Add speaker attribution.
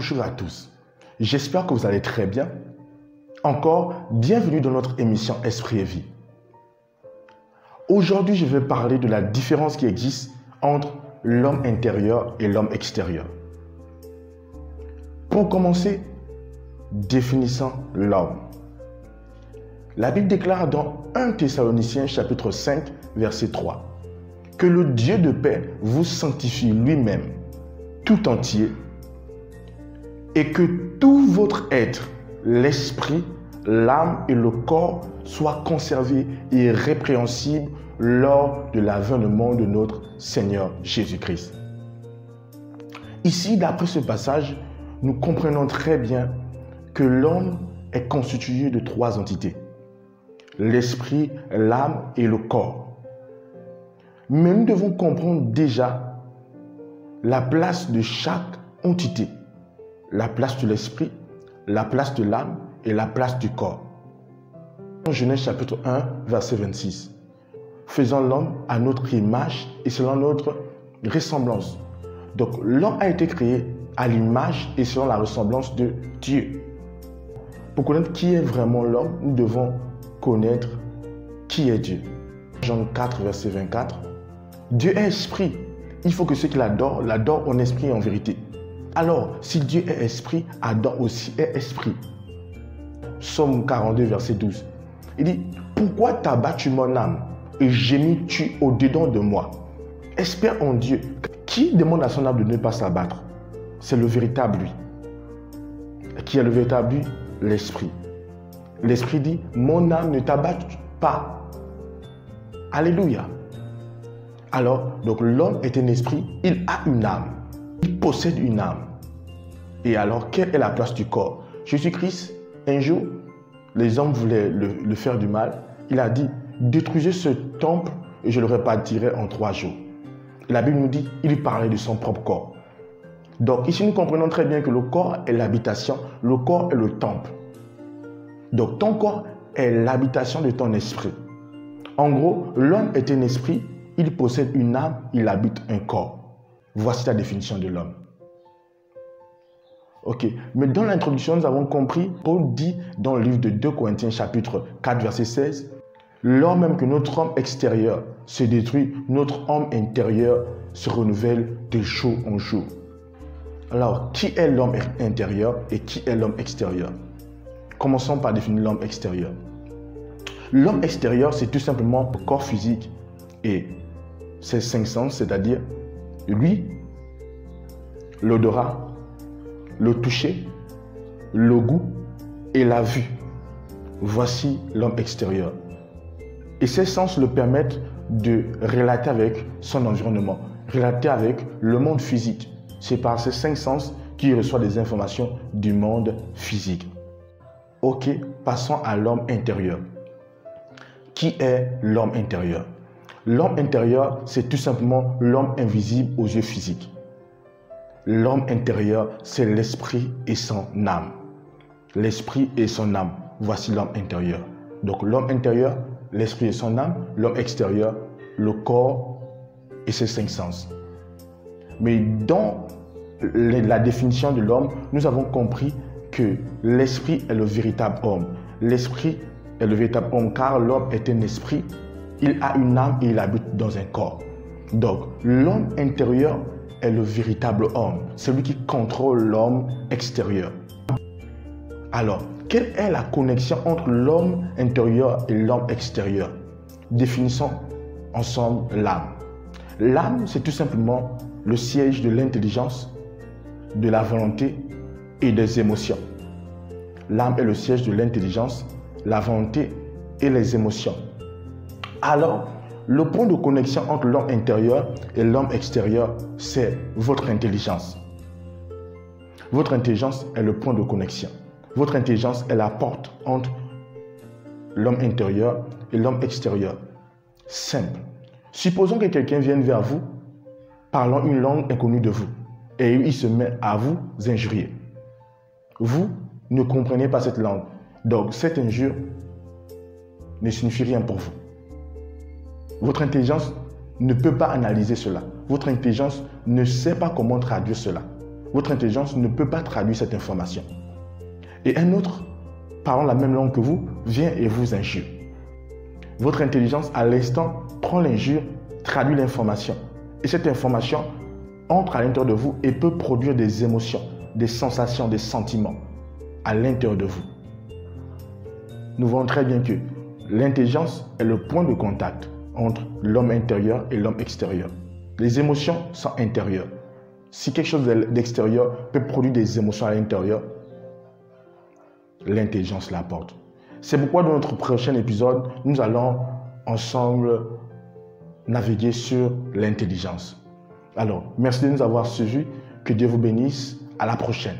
Speaker 1: Bonjour à tous, j'espère que vous allez très bien. Encore, bienvenue dans notre émission Esprit et Vie. Aujourd'hui, je vais parler de la différence qui existe entre l'homme intérieur et l'homme extérieur. Pour commencer, définissons l'homme. La Bible déclare dans 1 Thessaloniciens chapitre 5, verset 3, que le Dieu de paix vous sanctifie lui-même tout entier et que tout votre être, l'esprit, l'âme et le corps soient conservés irrépréhensibles lors de l'avènement de notre Seigneur Jésus-Christ. Ici, d'après ce passage, nous comprenons très bien que l'homme est constitué de 3 entités: l'esprit, l'âme et le corps. Mais nous devons comprendre déjà la place de chaque entité, la place de l'esprit, la place de l'âme et la place du corps. En Genèse chapitre 1, verset 26. Faisons l'homme à notre image et selon notre ressemblance. Donc l'homme a été créé à l'image et selon la ressemblance de Dieu. Pour connaître qui est vraiment l'homme, nous devons connaître qui est Dieu. Jean 4, verset 24. Dieu est esprit. Il faut que ceux qui l'adorent en esprit et en vérité. Alors, si Dieu est esprit, Adam aussi est esprit. Psaume 42, verset 12. Il dit, « Pourquoi t'as battu mon âme et gémis-tu au-dedans de moi? Espère en Dieu. » Qui demande à son âme de ne pas s'abattre? C'est le véritable lui. Qui est le véritable lui? L'esprit. L'esprit dit, « Mon âme ne t'abatte pas. » Alléluia. Alors, donc l'homme est un esprit, il a une âme. Il possède une âme. Et alors, quelle est la place du corps? Jésus-Christ, un jour, les hommes voulaient le faire du mal. Il a dit, détruisez ce temple et je le rebâtirai en 3 jours. La Bible nous dit, il parlait de son propre corps. Donc ici, nous comprenons très bien que le corps est l'habitation, le corps est le temple. Donc ton corps est l'habitation de ton esprit. En gros, l'homme est un esprit, il possède une âme, il habite un corps. Voici la définition de l'homme. Ok, mais dans l'introduction, nous avons compris, Paul dit dans le livre de 2 Corinthiens chapitre 4, verset 16, « Lors même que notre homme extérieur se détruit, notre homme intérieur se renouvelle de jour en jour. » Alors, qui est l'homme intérieur et qui est l'homme extérieur? Commençons par définir l'homme extérieur. L'homme extérieur, c'est tout simplement le corps physique et ses 5 sens, c'est-à-dire lui, l'odorat, le toucher, le goût et la vue. Voici l'homme extérieur. Et ces sens le permettent de relater avec son environnement, relater avec le monde physique. C'est par ces 5 sens qu'il reçoit des informations du monde physique. Ok, passons à l'homme intérieur. Qui est l'homme intérieur? L'homme intérieur, c'est tout simplement l'homme invisible aux yeux physiques. L'homme intérieur, c'est l'esprit et son âme. L'esprit et son âme, voici l'homme intérieur. Donc l'homme intérieur, l'esprit et son âme, l'homme extérieur, le corps et ses 5 sens. Mais dans la définition de l'homme, nous avons compris que l'esprit est le véritable homme. L'esprit est le véritable homme car l'homme est un esprit, il a une âme et il habite dans un corps. Donc l'homme intérieur est le véritable homme, celui qui contrôle l'homme extérieur. Alors, quelle est la connexion entre l'homme intérieur et l'homme extérieur? Définissons ensemble l'âme. L'âme, c'est tout simplement le siège de l'intelligence, de la volonté et des émotions. L'âme est le siège de l'intelligence, la volonté et les émotions. Alors, le point de connexion entre l'homme intérieur et l'homme extérieur, c'est votre intelligence. Votre intelligence est le point de connexion. Votre intelligence est la porte entre l'homme intérieur et l'homme extérieur. Simple. Supposons que quelqu'un vienne vers vous parlant une langue inconnue de vous et il se met à vous injurier. Vous ne comprenez pas cette langue. Donc, cette injure ne signifie rien pour vous. Votre intelligence ne peut pas analyser cela. Votre intelligence ne sait pas comment traduire cela. votre intelligence ne peut pas traduire cette information. Et un autre, parlant la même langue que vous, vient et vous injure. Votre intelligence, à l'instant, prend l'injure, traduit l'information. Et cette information entre à l'intérieur de vous et peut produire des émotions, des sensations, des sentiments à l'intérieur de vous. Nous voyons très bien que l'intelligence est le point de contact entre l'homme intérieur et l'homme extérieur. Les émotions sont intérieures. Si quelque chose d'extérieur peut produire des émotions à l'intérieur, l'intelligence l'apporte. C'est pourquoi dans notre prochain épisode, nous allons ensemble naviguer sur l'intelligence. Alors, merci de nous avoir suivis. Que Dieu vous bénisse. À la prochaine.